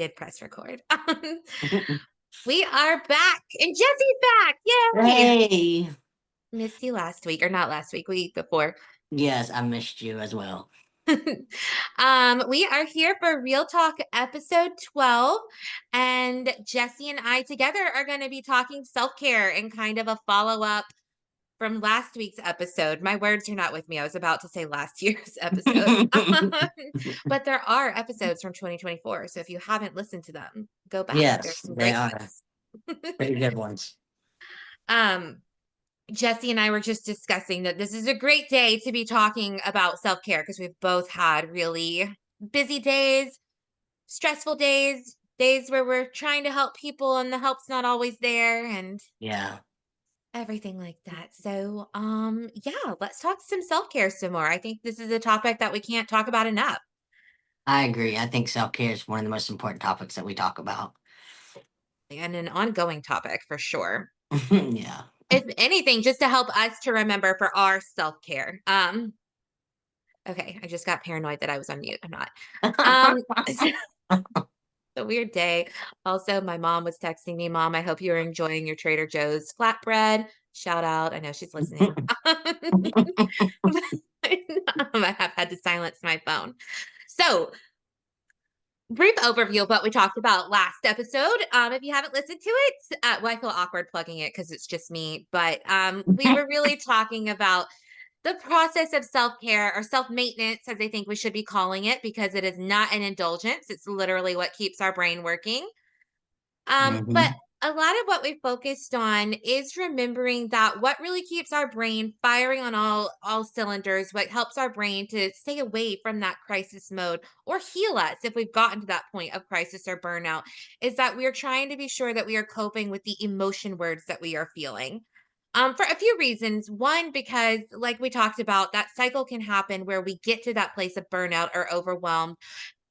Did press record. We are back, and Jesse's back. Yay! Hey. Missed you last week, or not last week, week before. Yes, I missed you as well. We are here for Real Talk episode 12, and Jesse and I together are going to be talking self-care and kind of a follow-up from last week's episode. My words are not with me. I was about to say last year's episode. But there are episodes from 2024. So if you haven't listened to them, go back. There's Yes, some they great are ones. pretty good ones. um, Jesse and I were just discussing that this is a great day to be talking about self-care because we've both had really busy days, stressful days, days where we're trying to help people and the help's not always there. And Yeah, everything like that. So, yeah, let's talk some self-care some more. I think this is a topic that we can't talk about enough, I agree. I think self-care is one of the most important topics that we talk about. and an ongoing topic for sure. Yeah. If anything, just to help us to remember for our self-care. Okay, I just got paranoid that I was on mute. I'm not. It's a weird day. Also, my mom was texting me, Mom, I hope you're enjoying your Trader Joe's flatbread. Shout out. I know she's listening. I have had to silence my phone. So, brief overview of what we talked about last episode. If you haven't listened to it, well, I feel awkward plugging it because it's just me, but we were really talking about the process of self care or self maintenance, as I think we should be calling it, because it is not an indulgence. It's literally what keeps our brain working. But hmm a lot of what we focused on is remembering that what really keeps our brain firing on all cylinders, what helps our brain to stay away from that crisis mode or heal us if we've gotten to that point of crisis or burnout, is that we are trying to be sure that we are coping with the emotion words that we are feeling. For a few reasons. One, because like we talked about, that cycle can happen where we get to that place of burnout or overwhelmed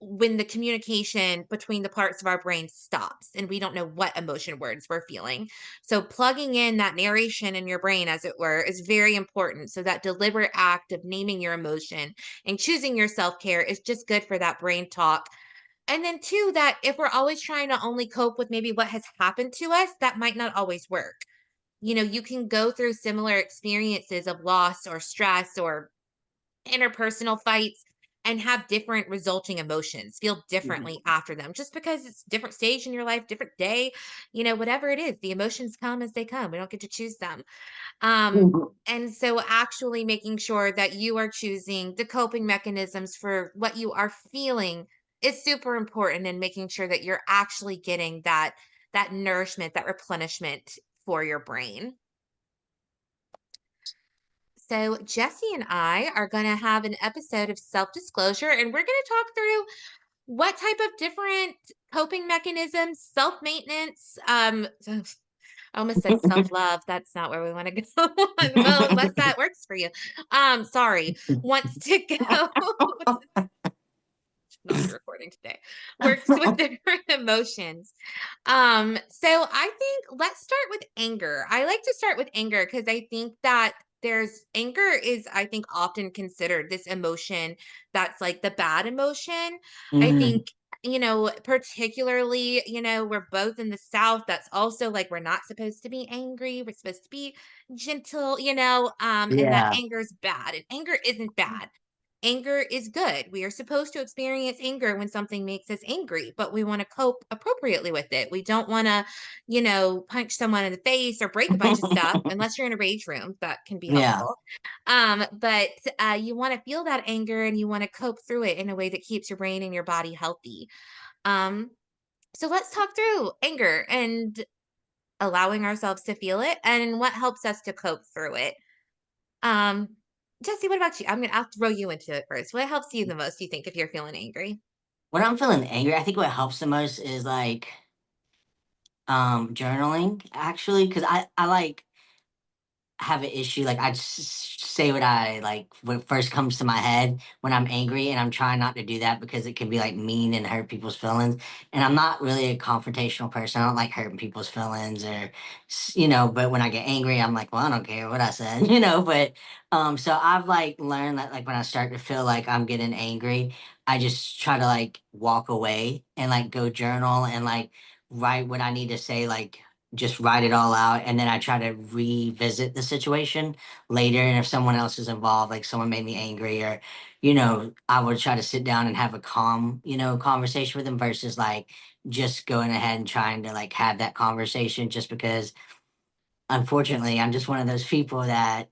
when the communication between the parts of our brain stops and we don't know what emotion words we're feeling. So, plugging in that narration in your brain, as it were, is very important. So, that deliberate act of naming your emotion and choosing your self care is just good for that brain talk. And then, two, that if we're always trying to only cope with maybe what has happened to us, that might not always work. You can go through similar experiences of loss or stress or interpersonal fights and have different resulting emotions, feel differently after them just because it's different stage in your life, different day, whatever it is, the emotions come as they come. We don't get to choose them. And so actually making sure that you are choosing the coping mechanisms for what you are feeling is super important, and making sure that you're actually getting that nourishment, that replenishment for your brain. So, Jesse and I are going to have an episode of self disclosure, and we're going to talk through what type of different coping mechanisms, self maintenance, I almost said self love. That's not where we want to go. Well, unless that works for you. Sorry, wants to go. Not be recording today. Works with different emotions. So I think let's start with anger. I like to start with anger because I think that there's anger is, I think, often considered this emotion that's like the bad emotion. I think, Mhm. particularly, we're both in the South. That's also like we're not supposed to be angry. We're supposed to be gentle, and that Yeah. anger is bad. And anger isn't bad. Anger is good. We are supposed to experience anger when something makes us angry, but we want to cope appropriately with it. We don't want to, punch someone in the face or break a bunch of stuff unless you're in a rage room. That can be Yeah. helpful. But you want to feel that anger and you want to cope through it in a way that keeps your brain and your body healthy. Um, so let's talk through anger and allowing ourselves to feel it and what helps us to cope through it. Um, Jesse, what about you? I'll throw you into it first. What helps you the most, do you think, if you're feeling angry? When I'm feeling angry, I think what helps the most is journaling actually, because I like have an issue. Like I just say what I like what first comes to my head when I'm angry, and I'm trying not to do that because it can be like mean and hurt people's feelings. And I'm not really a confrontational person. I don't like hurting people's feelings or But when I get angry, I'm like, well, I don't care what I said, But so I've like learned that like when I start to feel like I'm getting angry, I just try to like walk away and like go journal and like write what I need to say, like just write it all out, and then I try to revisit the situation later. And if someone else is involved, like someone made me angry, or I would try to sit down and have a calm, conversation with them versus like just going ahead and trying to like have that conversation just because unfortunately, I'm just one of those people that,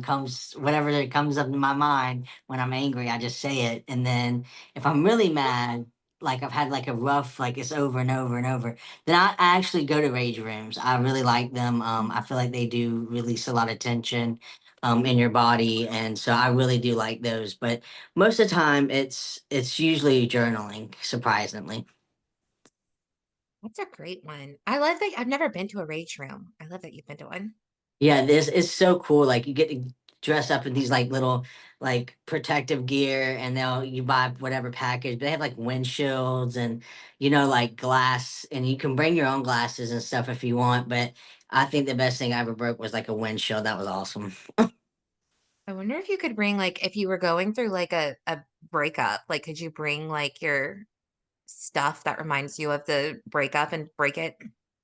comes whatever that comes up in my mind when I'm angry, I just say it. And then if I'm really mad, like I've had like a rough, like it's over and over and over, then I actually go to rage rooms. I really like them. I feel like they do release a lot of tension in your body. And so I really do like those. But most of the time it's usually journaling, surprisingly. That's a great one. I love that I've never been to a rage room. I love that you've been to one. Yeah, this is so cool. Like you get to dress up in these like little like protective gear, and you buy whatever package. They have like windshields and like glass, and you can bring your own glasses and stuff if you want. But I think the best thing I ever broke was like a windshield. That was awesome. I wonder if you could bring like if you were going through like a breakup, like could you bring like your stuff that reminds you of the breakup and break it?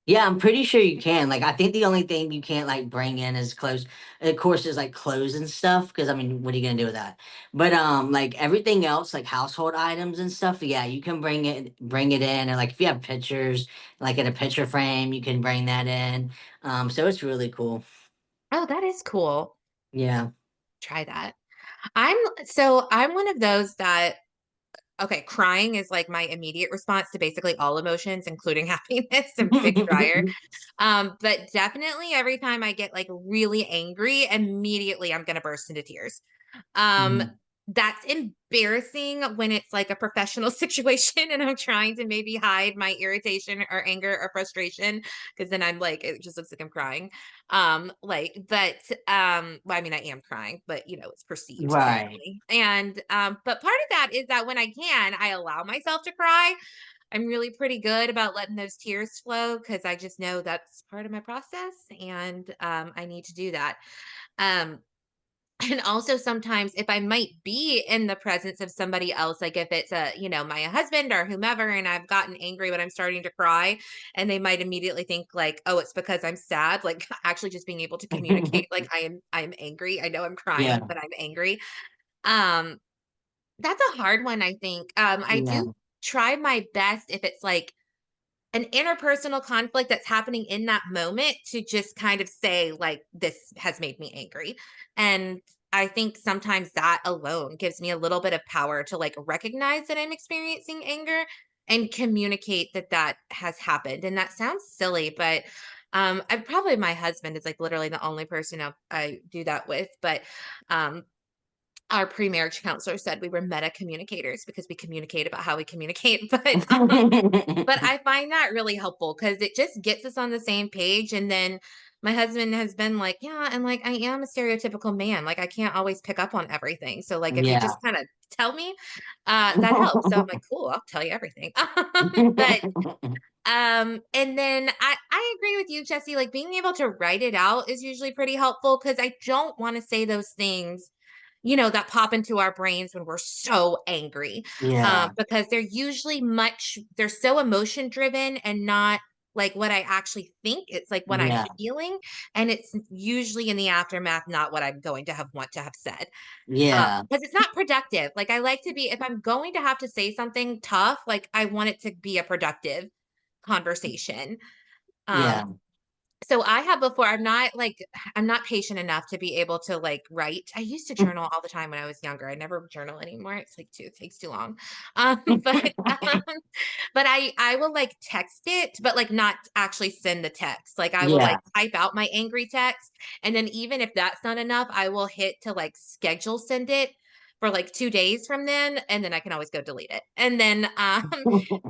Yeah, I'm pretty sure you can. Like, I think the only thing you can't like bring in is clothes. Of course, is like clothes and stuff. Because I mean, what are you gonna do with that? But like everything else, like household items and stuff. Yeah, you can bring it in, and like if you have pictures, like in a picture frame, you can bring that in. So it's really cool. Oh, that is cool. Yeah. Try that. I'm one of those that okay, crying is like my immediate response to basically all emotions, including happiness. I'm a big crier. But definitely every time I get like really angry, immediately I'm gonna burst into tears. Um, Mhm. that's embarrassing when it's like a professional situation and I'm trying to maybe hide my irritation or anger or frustration because then I'm like, it just looks like I'm crying. Well, I mean, I am crying, but it's perceived Right. differently. And but part of that is that when I can, I allow myself to cry. I'm really pretty good about letting those tears flow because I just know that's part of my process and I need to do that. Um, and also sometimes if I might be in the presence of somebody else, like if it's my husband or whomever, and I've gotten angry, but I'm starting to cry, and they might immediately think like, oh, it's because I'm sad. Like actually just being able to communicate, like I'm angry. I know I'm crying, Yeah. but I'm angry. Um, that's a hard one, I think. I Yeah. do try my best if it's like an interpersonal conflict that's happening in that moment to just kind of say like this has made me angry, and I think sometimes that alone gives me a little bit of power to like recognize that I'm experiencing anger and communicate that that has happened. And that sounds silly, but I probably my husband is like literally the only person I do that with, but um our pre-marriage counselor said we were meta communicators because we communicate about how we communicate. But I find that really helpful because it just gets us on the same page, and then my husband has been like, "Yeah, and, like, I am a stereotypical man, like, I can't always pick up on everything, so, like, if you Yeah. just kinda tell me, that helps." So I'm like, "Cool, I'll tell you everything." But, and then I agree with you, Jesse, like, being able to write it out is usually pretty helpful because I don't wanna say those things that pop into our brains when we're so angry. Yeah. Because they're so emotion driven and not like what I actually think. It's like what I'm Yeah. feeling. And it's usually in the aftermath, not what I'm going to want to have said. Yeah. Because it's not productive. Like I like to be, if I'm going to have to say something tough, like I want it to be a productive conversation. Um, Yeah. so I have before I'm not patient enough to be able to like write. I used to journal all the time when I was younger. I never journal anymore. It takes too long. But but I will like text it, but like not actually send the text. Like I will like Yeah. type out my angry text, and then even if that's not enough, I will hit to like schedule send it for like 2 days from then, and then I can always go delete it. And then,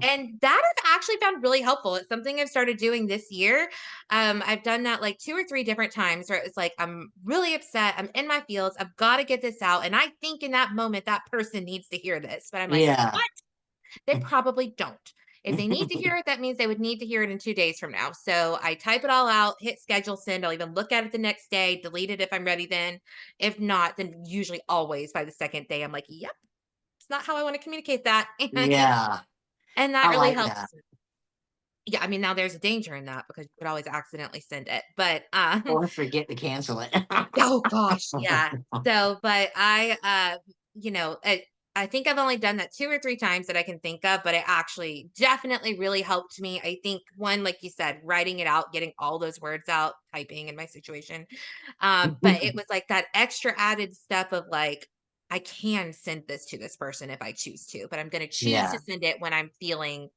and that I've actually found really helpful. It's something I've started doing this year. I've done that like 2 or 3 different times where it's like, I'm really upset, I'm in my feels, I've gotta get this out, and I think in that moment, that person needs to hear this, but I'm like, Yeah. "What? They probably don't." If they need to hear it, that means they would need to hear it in 2 days from now. So I type it all out, hit schedule send. I'll even look at it the next day, delete it if I'm ready then. If not, then usually always by the second day, I'm like, yep, it's not how I want to communicate that. Yeah. And that I really like that. helps. Yeah, I mean, now there's a danger in that because you could always accidentally send it. But Or forget to cancel it. oh gosh, yeah. So, but you know, I think I've only done that 2 or 3 times that I can think of, but it actually definitely really helped me. I think one, like you said, writing it out, getting all those words out, typing in my situation. But it was like that extra added step of like, I can send this to this person if I choose to, but I'm going to choose to Yeah. send it when I'm feeling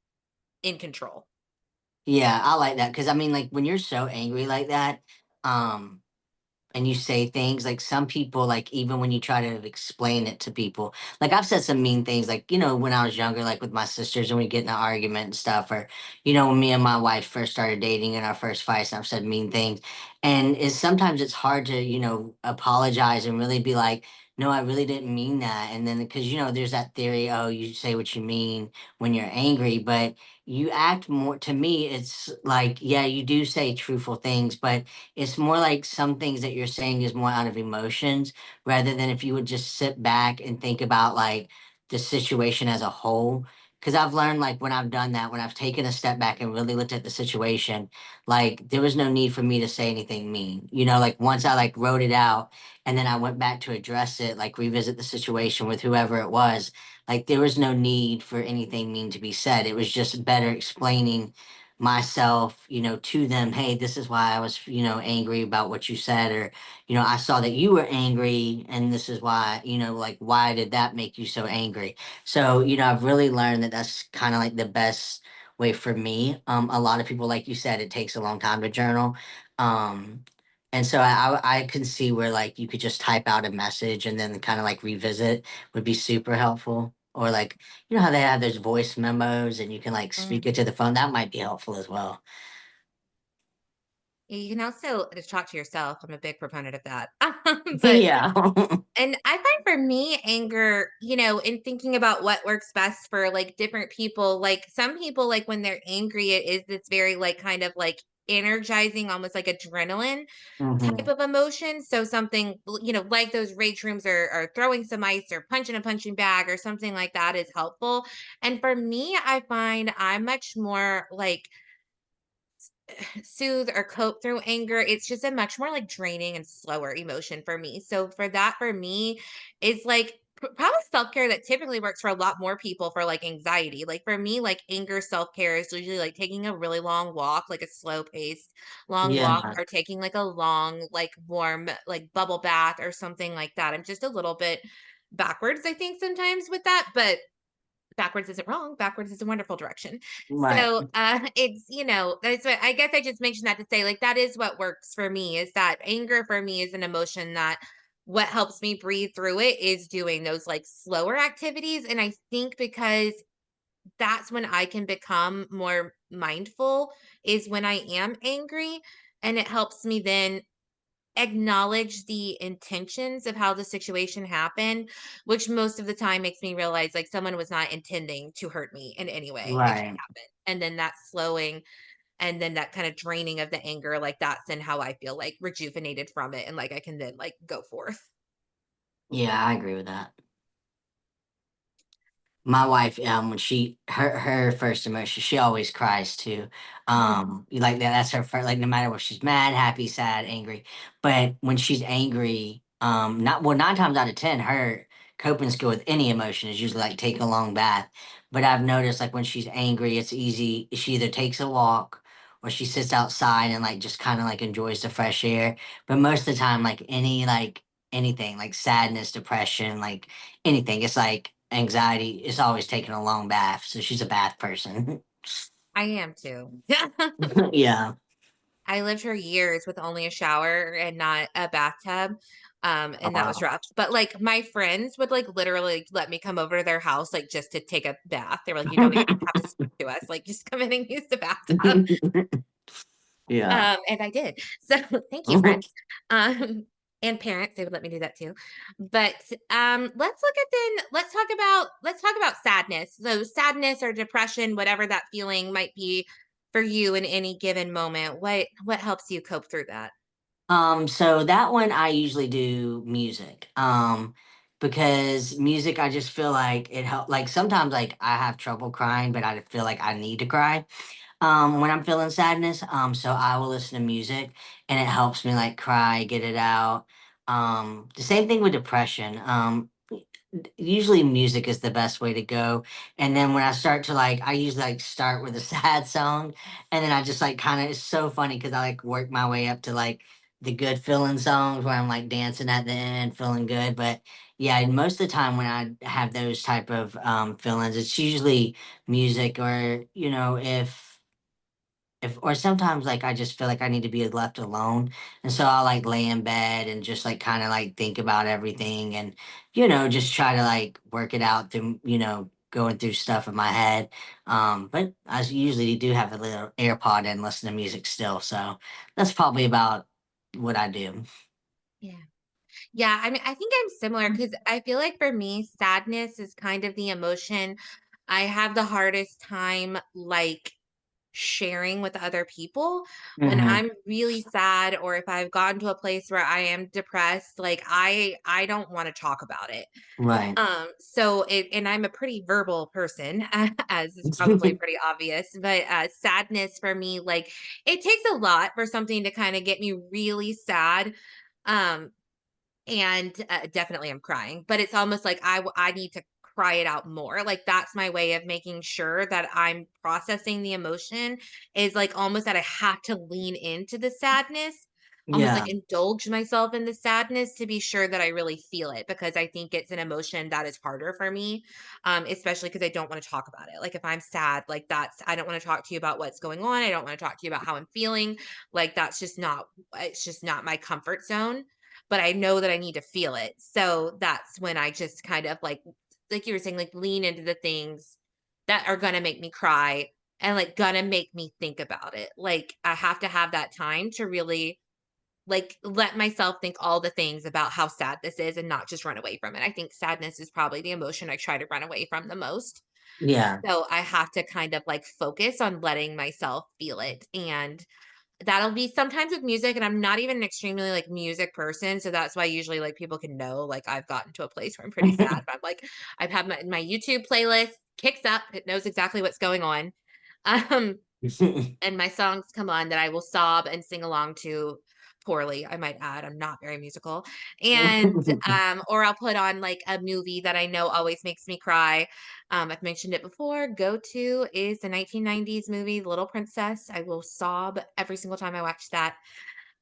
in control. Yeah, I like that because I mean, like when you're so angry like that, um, and you say things like some people like even when you try to explain it to people like I've said some mean things like when I was younger like with my sisters and we get in an argument and stuff or when me and my wife first started dating in our first fights I've said mean things and it's sometimes it's hard to apologize and really be like no I really didn't mean that and then because there's that theory oh you say what you mean when you're angry but you act more to me it's like yeah you do say truthful things but it's more like some things that you're saying is more out of emotions rather than if you would just sit back and think about like the situation as a whole. Because I've learned like when I've done that, when I've taken a step back and really looked at the situation, like there was no need for me to say anything mean. Like once I like wrote it out and then I went back to address it, like revisit the situation with whoever it was, like there was no need for anything mean to be said. It was just better explaining myself, to them, hey, this is why I was, angry about what you said, or, I saw that you were angry, and this is why, like, why did that make you so angry? So, I've really learned that that's kind of like the best way for me. A lot of people, like you said, it takes a long time to journal. Um, and so I can see where like you could just type out a message and then kind of like revisit would be super helpful. Or like how they have those voice memos and you can like speak it to the phone? That might be helpful as well. You can also just talk to yourself. I'm a big proponent of that. But Yeah. and I find for me, anger, in thinking about what works best for like different people, like some people, like when they're angry, it is this very like kind of like energizing, almost like adrenaline type Mhm. of emotion. So something, like those rage rooms or throwing some ice or punching a punching bag or something like that is helpful. And for me, I find I'm much more like soothe or cope through anger. It's just a much more like draining and slower emotion for me. So for that, for me, is like probably self care that typically works for a lot more people for like anxiety. Like for me, like anger self care is usually like taking a really long walk, like a slow paced long walk, Yeah. or taking like a long, like warm, like bubble bath or something like that. I'm just a little bit backwards, I think, sometimes with that, but backwards isn't wrong. Backwards is a wonderful direction. Right. So, it's, that's what I guess I just mentioned that to say, like, that is what works for me is that anger for me is an emotion that what helps me breathe through it is doing those like slower activities. And I think because that's when I can become more mindful is when I am angry. And it helps me then acknowledge the intentions of how the situation happened, which most of the time makes me realize like someone was not intending to hurt me in any way if it Right. happened. And then that slowing and then that kind of draining of the anger, like that's then how I feel like rejuvenated from it and like I can then like go forth. Yeah, I agree with that. My wife, when her first emotion, she always cries too. Like that's her first, like no matter what, she's mad, happy, sad, angry. But when she's angry, not well, 9 times out of 10, her coping skill with any emotion is usually like taking a long bath. But I've noticed like when she's angry, it's easy. She either takes a walk or she sits outside and like just kind of like enjoys the fresh air. But most of the time, like anything, like sadness, depression, like anything. It's like anxiety is always taking a long bath, so she's a bath person. I am too. Yeah. I lived for years with only a shower and not a bathtub. Oh, And that was wow. rough. But like my friends would like literally let me come over to their house like just to take a bath. They were like, you don't even have to speak to us. Like just come in and use the bathtub. Yeah. And I did. So thank you, friends. Um, and parents, they would let me do that too. But let's talk about sadness. So sadness or depression, whatever that feeling might be for you in any given moment. What helps you cope through that? So that one I usually do music. Because music I just feel like it help like sometimes like I have trouble crying, but I feel like I need to cry when I'm feeling sadness. So I will listen to music and it helps me like cry, get it out. The same thing with depression. Usually music is the best way to go. And then when I start to like, I usually like start with a sad song, and then I just like kind of, it's so funny because I like work my way up to like the good feeling songs where I'm like dancing at the end, feeling good. But yeah, most of the time when I have those type of feelings, it's usually music, or if or sometimes like I just feel like I need to be left alone. And so I'll like lay in bed and just like kind of like think about everything, and just try to like work it out through, going through stuff in my head. But I usually do have a little AirPod and listen to music still. So that's probably about what I do. Yeah. Yeah, I mean, I think I'm similar because I feel like for me, sadness is kind of the emotion I have the hardest time like sharing with other people. When Hmm. I'm really sad or if I've gotten to a place where I am depressed, like I don't want to talk about it. Right. So and I'm a pretty verbal person, as is probably pretty obvious, but sadness for me, like it takes a lot for something to kind of get me really sad. Um, and, definitely I'm crying, but it's almost like I need to cry it out more, like, that's my way of making sure that I'm processing the emotion is, like, almost that I have to lean into the sadness, almost, Yeah. like, indulge myself in the sadness to be sure that I really feel it, because I think it's an emotion that is harder for me, especially because I don't wanna talk about it, like, if I'm sad, like, that's I don't wanna talk to you about what's going on, I don't wanna talk to you about how I'm feeling, like, that's just not it's just not my comfort zone, but I know that I need to feel it. So that's when I just kind of like you were saying, like lean into the things that are gonna make me cry and like gonna make me think about it. Like I have to have that time to really like let myself think all the things about how sad this is and not just run away from it. I think sadness is probably the emotion I try to run away from the most. Yeah. So I have to kind of like focus on letting myself feel it. And that'll be sometimes with music, and I'm not even an extremely, like, music person, so that's why usually, like, people can know, like, I've gotten to a place where I'm pretty sad, but I'm like, I've had my YouTube playlist kicks up, it knows exactly what's going on, um, and my songs come on that I will sob and sing along to poorly, I might add, I'm not very musical, and, or I'll put on, like, a movie that I know always makes me cry. I've mentioned it before, go-to is the 1990s movie, The Little Princess. I will sob every single time I watch that.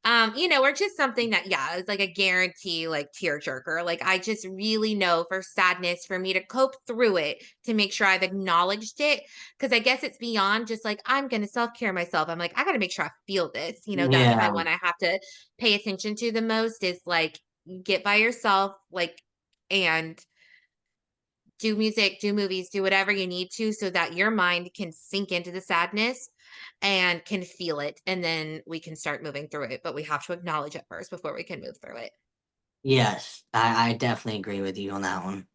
Or just something that, yeah, it's like a guarantee, like tearjerker. Like I just really know for sadness, for me to cope through it, to make sure I've acknowledged it. Cause I guess it's beyond just like, I'm gonna self-care myself. I'm like, I gotta make sure I feel this. That's my Yeah. one I have to pay attention to the most is like get by yourself, like and do music, do movies, do whatever you need to so that your mind can sink into the sadness and can feel it. And then we can start moving through it. But we have to acknowledge it first before we can move through it. Yes. I definitely agree with you on that one.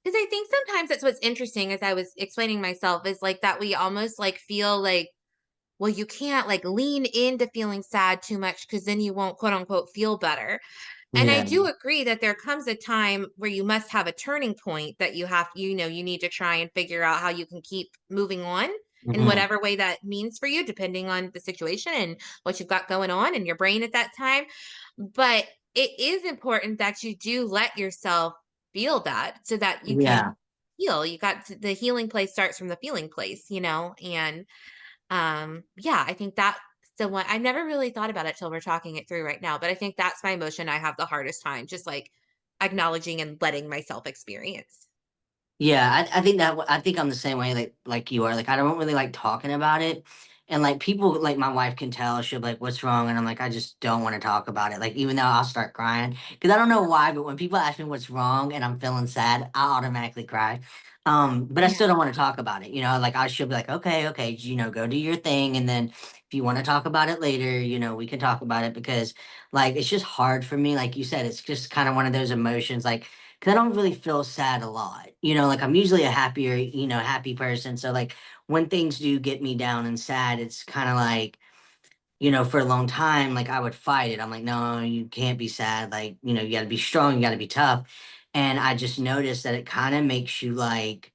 Because I think sometimes that's what's interesting as I was explaining myself is like that we almost like feel like, well, you can't like lean into feeling sad too much because then you won't quote unquote feel better. And I Yeah. do agree that there comes a time where you must have a turning point that you need to try and figure out how you can keep moving on in Hmm. whatever way that means for you, depending on the situation and what you've got going on in your brain at that time. But it is important that you do let yourself feel that so that you can Yeah. heal. The healing place starts from the feeling place. And yeah, I think that so what I never really thought about it till we're talking it through right now, but I think that's my emotion I have the hardest time, just like acknowledging and letting myself experience. Yeah, I think I think I'm the same way like you are. Like I don't really like talking about it, And like people, like my wife can tell, she'll be like, "What's wrong?" And I'm like, "I just don't want to talk about it." Like even though I'll start crying because I don't know why, but when people ask me what's wrong and I'm feeling sad, I automatically cry. But I still Yeah. don't want to talk about it. Like I should be like, "Okay, okay, go do your thing, and then if you want to talk about it later, we can talk about it." Because like it's just hard for me. Like you said, it's just kind of one of those emotions. Like because I don't really feel sad a lot. Like I'm usually a happier, happy person. So like when things do get me down and sad, it's kind of like, for a long time, like I would fight it. I'm like, no, you can't be sad. Like, you got to be strong, you got to be tough. And I just noticed that it kind of makes you like,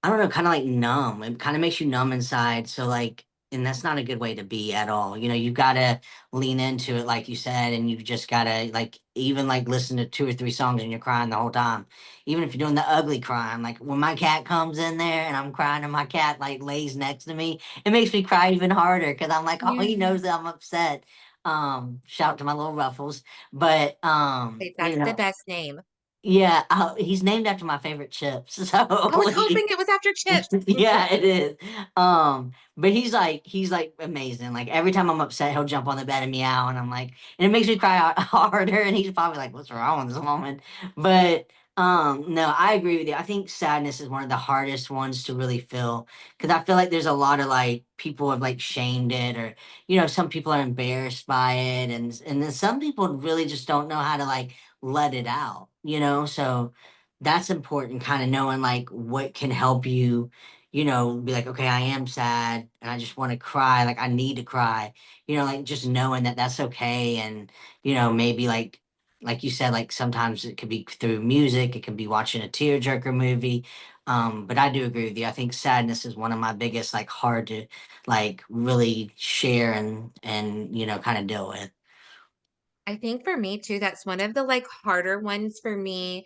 I don't know, kind of like numb. It kind of makes you numb inside. So like, and that's not a good way to be at all. You gotta lean into it, like you said, and you just gotta like even like listen to two or three songs and you're crying the whole time. Even if you're doing the ugly crying, like when my cat comes in there and I'm crying and my cat like lays next to me, it makes me cry even harder because I'm like, oh, Yeah. he knows that I'm upset. Shout to my little ruffles. But Wait, that's the best name. yeah, he's named after my favorite chips. I So was hoping it was after chips. yeah, it is. But he's like amazing. Like every time I'm upset, he'll jump on the bed and meow, and I'm like, and it makes me cry harder. And he's probably like, "What's wrong with this woman?" But no, I agree with you. I think sadness is one of the hardest ones to really feel because I feel like there's a lot of like people have like shamed it, or some people are embarrassed by it, and then some people really just don't know how to like let it out. So that's important kind of knowing like what can help you be like, okay, I am sad and I just want to cry, like I need to cry, like just knowing that that's okay. And maybe like you said, like sometimes it could be through music, it can be watching a tearjerker movie. But I do agree with you. I think sadness is one of my biggest like hard to like really share and kind of deal with. I think for me too, that's one of the like harder ones for me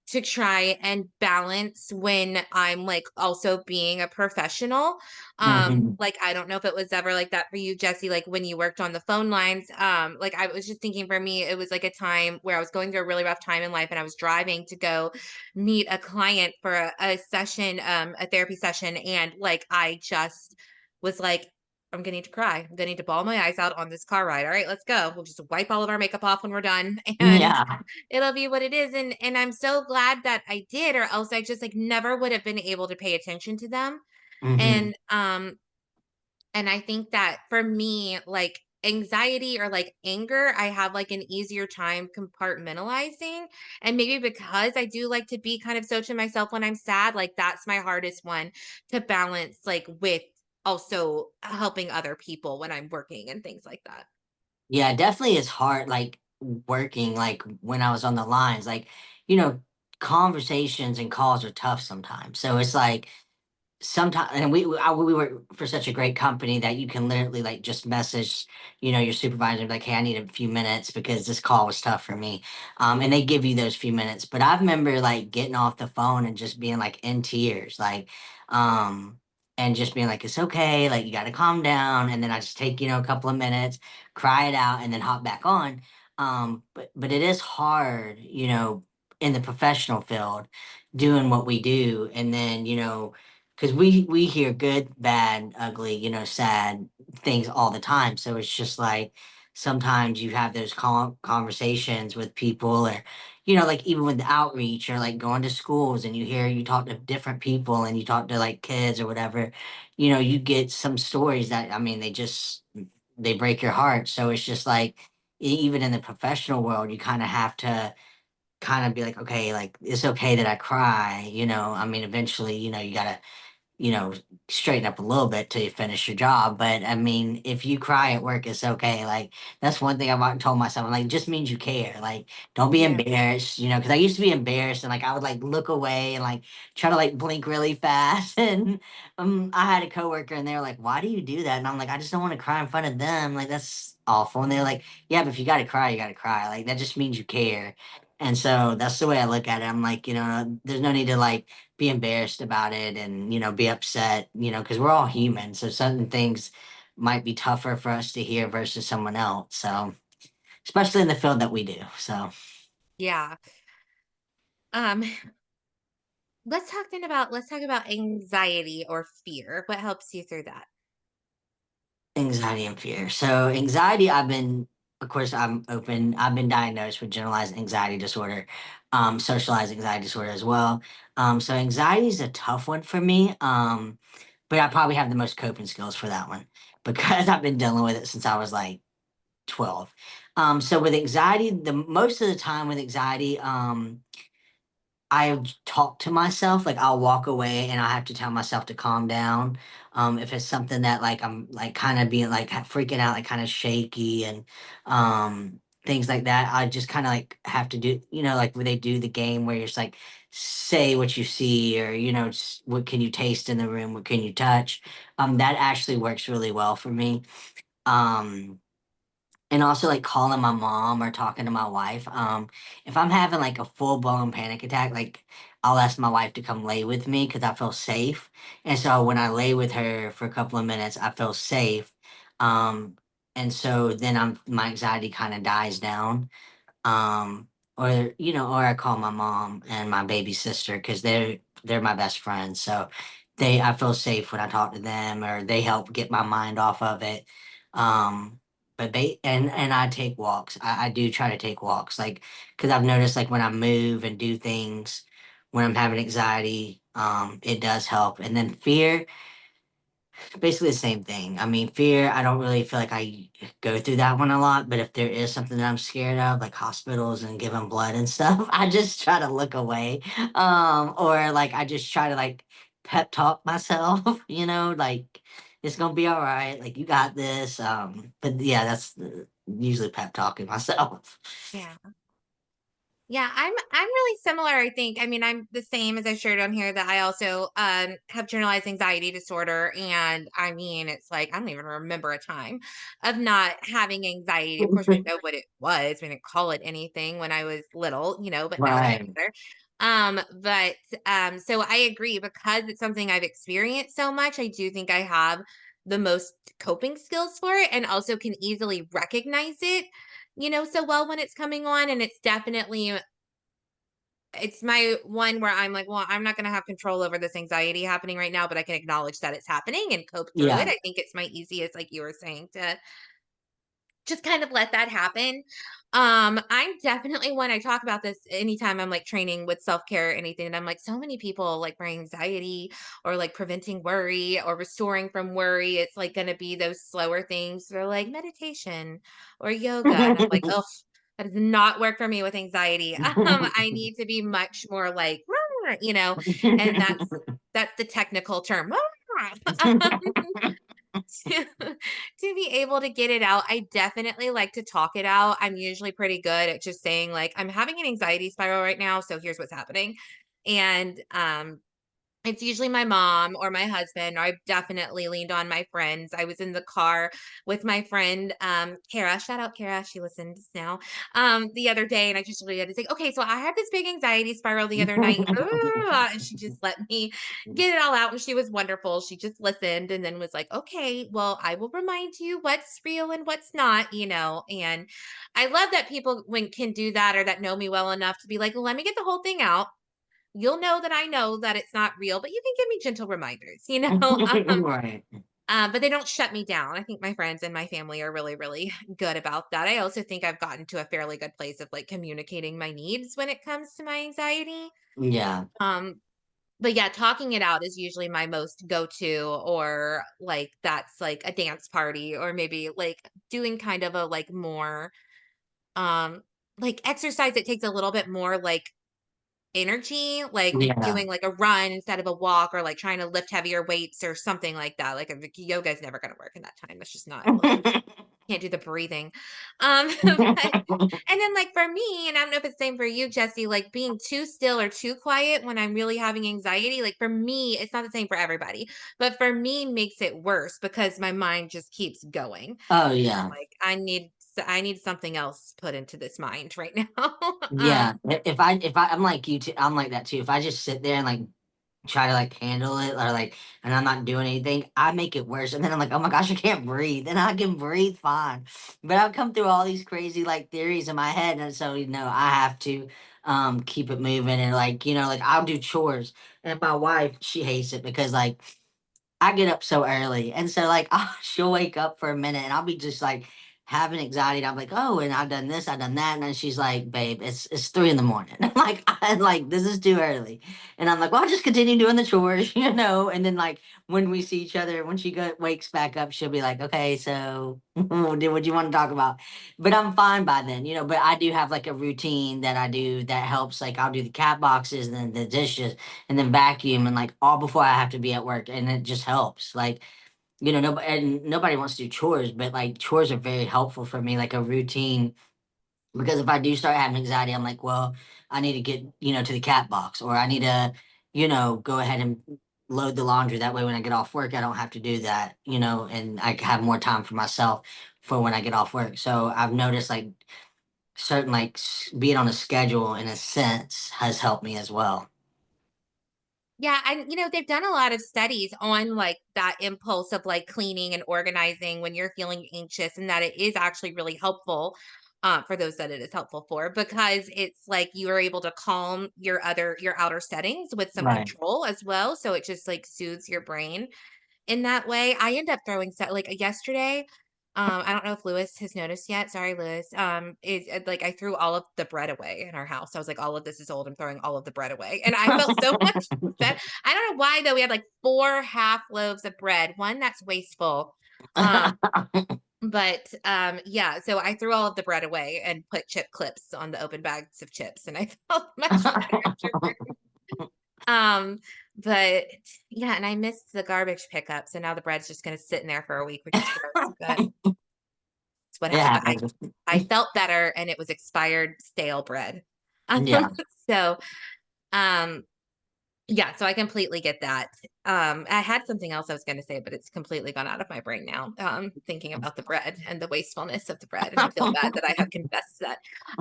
to try and balance when I'm like also being a professional. Hmm. Like I don't know if it was ever like that for you, Jesse, like when you worked on the phone lines. Like I was just thinking for me, it was like a time where I was going through a really rough time in life and I was driving to go meet a client for a session, a therapy session, and like I just was like, I'm gonna need to cry. I'm gonna need to bawl my eyes out on this car ride. All right, let's go. We'll just wipe all of our makeup off when we're done. And Yeah. it'll be what it is, and I'm so glad that I did, or else I just, like, never would have been able to pay attention to them, Hmm. and I think that for me, like, anxiety or, like, anger, I have, like, an easier time compartmentalizing, and maybe because I do like to be kind of so to myself when I'm sad, like, that's my hardest one to balance, like, with also helping other people when I'm working and things like that. Yeah, definitely it's hard, like working, like when I was on the lines, like, you know, conversations and calls are tough sometimes. So it's like, sometimes, and we work for such a great company that you can literally like just message your supervisor and be like, hey, I need a few minutes because this call was tough for me. And they give you those few minutes, but I remember like getting off the phone and just being like in tears, like and just being like, it's okay, like you got to calm down. And then I just take a couple of minutes, cry it out, and then hop back on. But it is hard, in the professional field doing what we do. And then because we hear good, bad, ugly, sad things all the time. So it's just like sometimes you have those conversations with people, or like even with outreach or like going to schools, and you talk to different people and you talk to like kids or whatever. You get some stories that, I mean, they break your heart. So it's just like even in the professional world, you kind of have to kind of be like, okay, like it's okay that I cry. I mean, eventually, you gotta you know, straighten up a little bit till you finish your job. But I mean, if you cry at work, it's okay. Like that's one thing I've told myself. I'm like, it just means you care. Like, don't be Yeah. embarrassed. Because I used to be embarrassed and like I would like look away and like try to like blink really fast. And I had a coworker and they were like, "Why do you do that?" And I'm like, "I just don't want to cry in front of them. Like that's awful." And they're like, "Yeah, but if you got to cry, you got to cry. Like that just means you care." And so that's the way I look at it. I'm like, there's no need to like be embarrassed about it and be upset, because we're all human, so certain things might be tougher for us to hear versus someone else, so especially in the field that we do. So Yeah. Um, let's talk about anxiety or fear. What helps you through that? Anxiety and fear. So anxiety, of course, I'm open. I've been diagnosed with generalized anxiety disorder, socialized anxiety disorder as well. So anxiety is a tough one for me. But I probably have the most coping skills for that one because I've been dealing with it since I was like 12. So with anxiety, the most of the time with anxiety, I talk to myself, like I'll walk away and I have to tell myself to calm down. If it's something that like I'm like kind of being like freaking out, like kind of shaky and things like that, I just kind of like have to do, like where they do the game where you're just like say what you see or what can you taste in the room, what can you touch. That actually works really well for me. Um, and also like calling my mom or talking to my wife. If I'm having like a full blown panic attack, like I'll ask my wife to come lay with me because I feel safe. And so when I lay with her for a couple of minutes, I feel safe. Um, and so then my anxiety kind of dies down. Or I call my mom and my baby sister because they're my best friends. So I feel safe when I talk to them, or they help get my mind off of it. But and I take walks. I do try to take walks, like because I've noticed like when I move and do things when I'm having anxiety, it does help. And then fear. Basically the same thing. I mean, fear, I don't really feel like I go through that one a lot, but if there is something that I'm scared of, like hospitals and giving blood and stuff, I just try to look away. Or like I just try to like pep talk myself, like it's gonna be all right, like you got this. But yeah, that's usually pep talking myself. Yeah. Yeah, I'm really similar, I think. I mean, I'm the same as I shared on here that I also have generalized anxiety disorder. And I mean, it's like I don't even remember a time of not having anxiety. Of course, we didn't know what it was. We didn't call it anything when I was little, but now we're Right. together. But so I agree because it's something I've experienced so much, I do think I have the most coping skills for it and also can easily recognize it so well when it's coming on. And it's my one where I'm like, well, I'm not going to have control over this anxiety happening right now, but I can acknowledge that it's happening and cope through it. Yeah. I think it's my easiest, like you were saying, to just kind of let that happen. I'm definitely when I talk about this anytime I'm like training with self-care or anything, and I'm like, so many people like for anxiety or like preventing worry or restoring from worry, it's like gonna be those slower things. They're like meditation or yoga. And I'm like, oh, that does not work for me with anxiety. I need to be much more like, and that's the technical term. to to be able to get it out. I definitely like to talk it out. I'm usually pretty good at just saying like I'm having an anxiety spiral right now, so here's what's happening. And it's usually my mom or my husband, or I've definitely leaned on my friends. I was in the car with my friend, Kara. Shout out Kara. She listens now. The other day, and I just really had to say, okay, so I had this big anxiety spiral the other night. And she just let me get it all out. And she was wonderful. She just listened and then was like, okay, well, I will remind you what's real and what's not. And I love that people when can do that or that know me well enough to be like, let me get the whole thing out. You'll know that it's not real, but you can give me gentle reminders. Right. But they don't shut me down. I think my friends and my family are really, really good about that. I also think I've gotten to a fairly good place of like communicating my needs when it comes to my anxiety. Yeah. Um, but yeah, talking it out is usually my most go-to, or like that's like a dance party, or maybe like doing kind of a like more like exercise that takes a little bit more like energy, like Yeah. doing like a run instead of a walk, or like trying to lift heavier weights or something like that. Like yoga is never going to work in that time. It's just not like can't do the breathing. But and then like for me, and I don't know if it's the same for you, Jesse, like being too still or too quiet when I'm really having anxiety, like for me, it's not the same for everybody, but for me makes it worse because my mind just keeps going. Oh yeah. Like I need something else put into this mind right now. Yeah, I'm like you too, I'm like that too. If I just sit there and like try to like handle it or like and I'm not doing anything, I make it worse. And then I'm like, oh my gosh, I can't breathe. And I can breathe fine. But I've come through all these crazy like theories in my head. And so, I have to keep it moving and like, like I'll do chores. And my wife, she hates it because like I get up so early, and so like she'll wake up for a minute, and I'll be just like having anxiety. And I'm like, oh, and I've done this, I've done that, and then she's like, babe, it's 3 in the morning. I'm like, this is too early, and I'm like, well, I'll just continue doing the chores, And then like when we see each other, when wakes back up, she'll be like, okay, so what do you want to talk about? But I'm fine by then, But I do have like a routine that I do that helps. Like I'll do the cat boxes and then the dishes and then vacuum and like all before I have to be at work, and it just helps. Like nobody wants to do chores, but like chores are very helpful for me, like a routine. Because if I do start having anxiety, I'm like, well, I need to get to the cat box, or I need to go ahead and load the laundry. That way, when I get off work, I don't have to do that, and I have more time for myself for when I get off work. So I've noticed like certain like being on a schedule in a sense has helped me as well. Yeah, and they've done a lot of studies on like that impulse of like cleaning and organizing when you're feeling anxious, and that it is actually really helpful for those that it is helpful for, because it's like you are able to calm your outer settings with some Right. control as well. So it just like soothes your brain in that way. I end up throwing stuff like yesterday. I don't know if Lewis has noticed yet. Sorry, Lewis. Is like I threw all of the bread away in our house. I was like, all of this is old. I'm throwing all of the bread away, and I felt so much better. I don't know why though. We had like 4 half loaves of bread. One that's wasteful. Um, but yeah. So I threw all of the bread away and put chip clips on the open bags of chips, and I felt much better after. Um, but yeah, and I missed the garbage pickup, so now the bread's just gonna sit in there for a week, which is gross, but it's what It happened. But happens. I felt better, and it was expired stale bread. Yeah. So um yeah, so I completely get that. I had something else I was gonna say, but it's completely gone out of my brain now. Thinking about the bread and the wastefulness of the bread, and I feel bad that I have confessed that.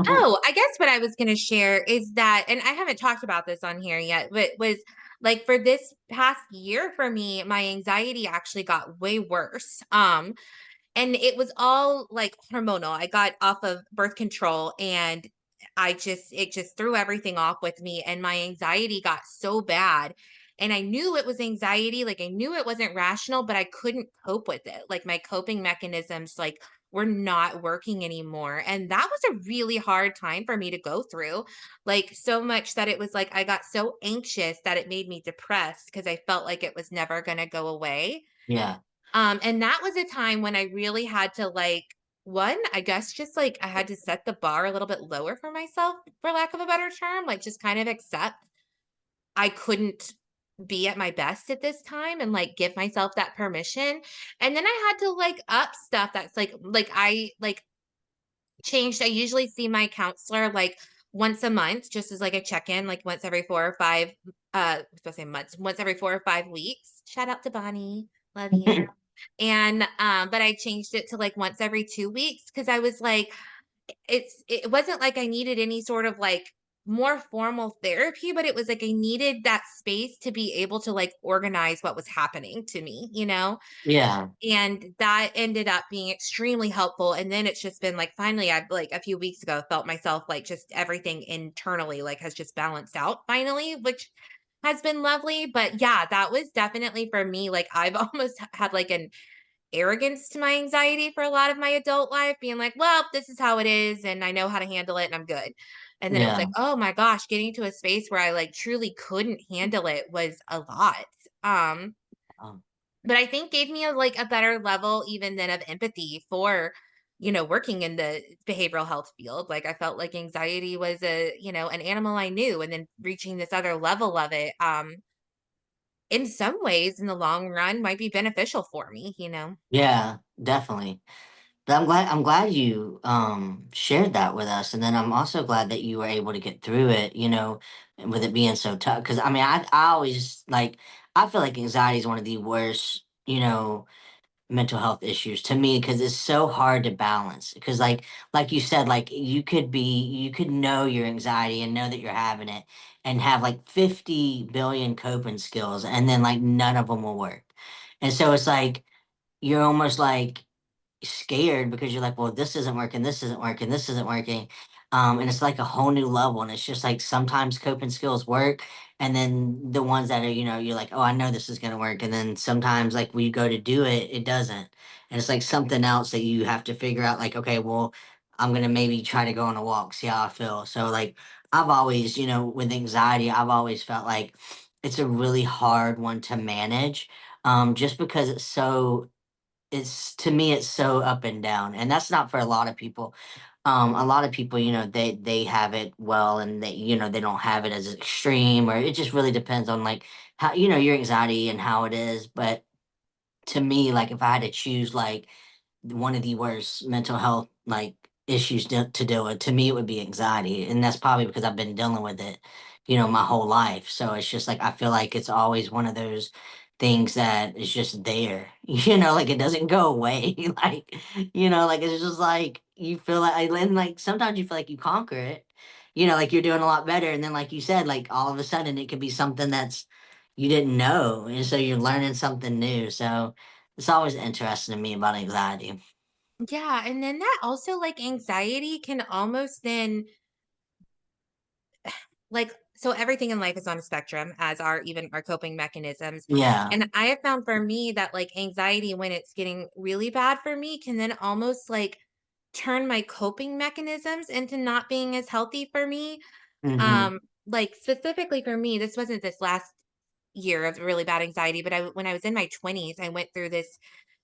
Oh, I guess what I was gonna share is that, and I haven't talked about this on here yet, but was like for this past year for me, my anxiety actually got way worse. And it was all like hormonal. I got off of birth control, and it just threw everything off with me, and my anxiety got so bad. And I knew it was anxiety, like I knew it wasn't rational, but I couldn't cope with it. Like my coping mechanisms like were not working anymore. And that was a really hard time for me to go through. Like so much that it was like I got so anxious that it made me depressed because I felt like it was never going to go away. Yeah. And that was a time when I really had to like, one, I guess just like I had to set the bar a little bit lower for myself, for lack of a better term, like just kind of accept I couldn't be at my best at this time and like give myself that permission. And then I had to like up stuff that's like I like changed. I usually see my counselor like once a month, just as like a check-in, like once every 4 or 5 I was supposed to say months, once every 4 or 5 weeks. Shout out to Bonnie. Love you. And but I changed it to like once every 2 weeks because I was like, it wasn't like I needed any sort of like more formal therapy, but it was like I needed that space to be able to like organize what was happening to me, Yeah. and that ended up being extremely helpful. And then it's just been like finally I've like a few weeks ago felt myself like just everything internally like has just balanced out finally, which has been lovely. But yeah, that was definitely for me like I've almost had like an arrogance to my anxiety for a lot of my adult life, being like, well, this is how it is, and I know how to handle it, and I'm good. And then it was like, Yeah. oh my gosh, getting to a space where I like truly couldn't handle it was a lot. Um, Um, but I think gave me like a better level even than of empathy for, working in the behavioral health field. Like I felt like anxiety was an animal I knew, and then reaching this other level of it, in some ways in the long run might be beneficial for me. yeah, definitely. But I'm glad you shared that with us, and then I'm also glad that you were able to get through it, and with it being so tough. Because I mean, I always like I feel like anxiety is one of the worst, mental health issues to me because it's so hard to balance. Because like you said, like you could know your anxiety and know that you're having it, and have like 50 billion coping skills, and then like none of them will work. And so it's like you're almost like scared because you're like, well, this isn't working, this isn't working, this isn't working. And it's like a whole new level. And it's just like sometimes coping skills work. And then the ones that are, you're like, oh, I know this is going to work. And then sometimes, like, when you go to do it, it doesn't. And it's like something else that you have to figure out, like, okay, well, I'm going to maybe try to go on a walk, see how I feel. So, like, I've always, with anxiety, I've always felt like it's a really hard one to manage, just because it's to me it's so up and down, and that's not for a lot of people. A lot of people, they have it well, and they don't have it as extreme, or it just really depends on like how your anxiety and how it is. But to me, like if I had to choose like one of the worst mental health like issues to deal with, to me it would be anxiety, and that's probably because I've been dealing with it my whole life. So it's just like I feel like it's always one of those things that is just there. Like it doesn't go away. Like like it's just like you feel like, and like sometimes you feel like you conquer it, like you're doing a lot better, and then like you said, like all of a sudden it could be something that's you didn't know, and so you're learning something new. So it's always interesting to me about anxiety. Yeah, and then that also, like, anxiety can almost then, like, so everything in life is on a spectrum, as are even our coping mechanisms. Yeah. And I have found for me that, like, anxiety, when it's getting really bad for me, can then almost like turn my coping mechanisms into not being as healthy for me. Mhm. Like, specifically for me, this wasn't this last year of really bad anxiety, but when I was in my 20s, I went through this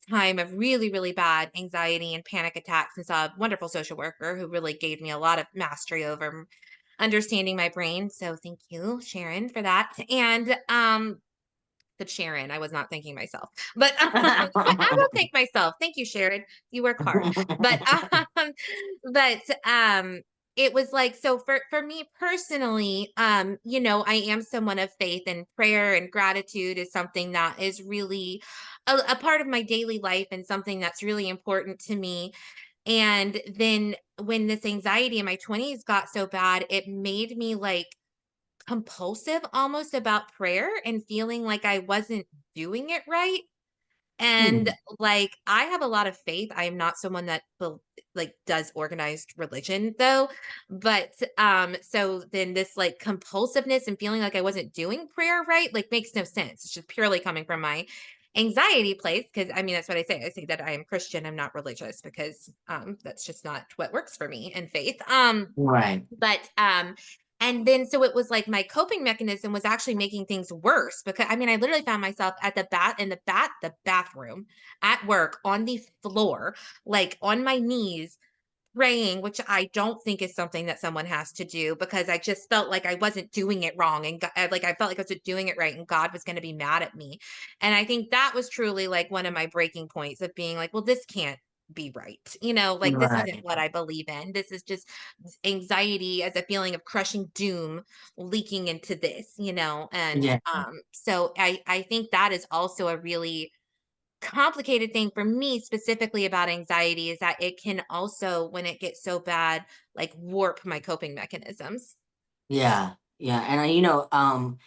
time of really, really bad anxiety and panic attacks, and saw a wonderful social worker who really gave me a lot of mastery over understanding my brain. So thank you, Sharon, for that. And but Sharon, I was not thanking myself, but I will thank myself. Thank you, Sharon. You work hard, but but it was like, so for me personally, I am someone of faith, and prayer and gratitude is something that is really a part of my daily life, and something that's really important to me. And then when this anxiety in my 20s got so bad, it made me like compulsive almost about prayer, and feeling like I wasn't doing it right. And, Hmm. like, I have a lot of faith. I am not someone that like, does organized religion, though. But, so then this, like, compulsiveness and feeling like I wasn't doing prayer right, like, makes no sense. It's just purely coming from my anxiety place, because I mean, that's what I say. I say that I am Christian, I'm not religious, because, that's just not what works for me in faith. Right. But, and then so it was like my coping mechanism was actually making things worse, because I mean, I literally found myself at the bathroom at work, on the floor, like on my knees, praying, which I don't think is something that someone has to do, because I just felt like I wasn't doing it wrong, and like I felt like I wasn't doing it right, and God was going to be mad at me. And I think that was truly like one of my breaking points of being like, well, this can't be right. Like, this isn't Right. what I believe in. This is just anxiety as a feeling of crushing doom leaking into this, and Yeah. so I think that is also a really complicated thing for me, specifically about anxiety, is that it can also, when it gets so bad, like, warp my coping mechanisms. Yeah. Yeah. And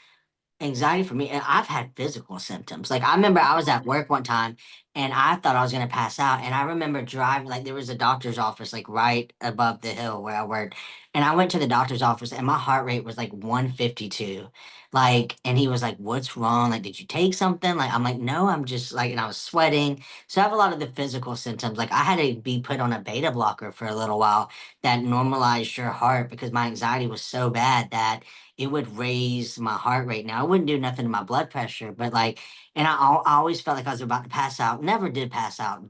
anxiety for me, and I've had physical symptoms. Like I remember I was at Yeah. work one time and I thought I was gonna pass out. And I remember driving, like there was a doctor's office like right above the hill where I worked. And I went to the doctor's office and my heart rate was like 152. Like, and he was like, "What's wrong? Like, did you take something?" Like, I'm like, "No, I'm just like," and I was sweating. So I have a lot of the physical symptoms. Like I had to be put on a beta blocker for a little while that normalized your heart because my anxiety was so bad that it would raise my heart rate. Now, it wouldn't do nothing to my blood pressure, but like, and I always felt like I was about to pass out. Never did pass out,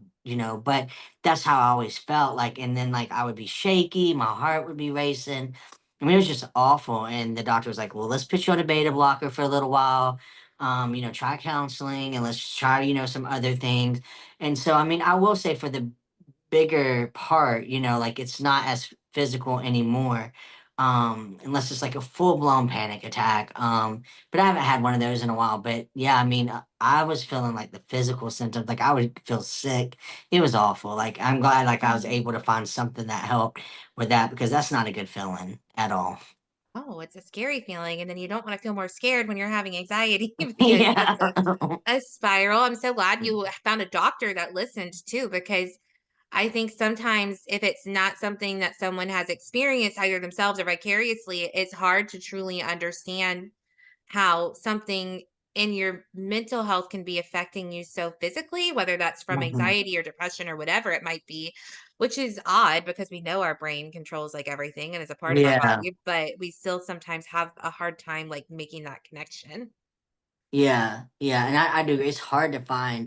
but that's how I always felt. Like, and then like I would be shaky, my heart would be racing. I mean, it was just awful. And the doctor was like, well, let's put you on a beta blocker for a little while. Try counseling and let's try, some other things. And so, I mean, I will say for the bigger part, like it's not as physical anymore. Unless it's like a full blown panic attack. But I haven't had one of those in a while. But yeah, I mean, I was feeling like the physical symptoms, like I would feel sick. It was awful. Like I'm glad like I was Mhm. able to find something that helped with that because that's not a good feeling at all. Oh, it's a scary feeling, and then you don't wanna feel more scared when you're having anxiety, because that's Yeah. a spiral. I'm so glad you found a doctor that listened too, because I think sometimes if it's not something that someone has experienced either themselves or vicariously, it's hard to truly understand how something in your mental health can be affecting you so physically, whether that's from Mhm. anxiety or depression or whatever it might be, which is odd because we know our brain controls like everything and is a part of our Yeah. body, but we still sometimes have a hard time like making that connection. Yeah, yeah, and I do. It's hard to find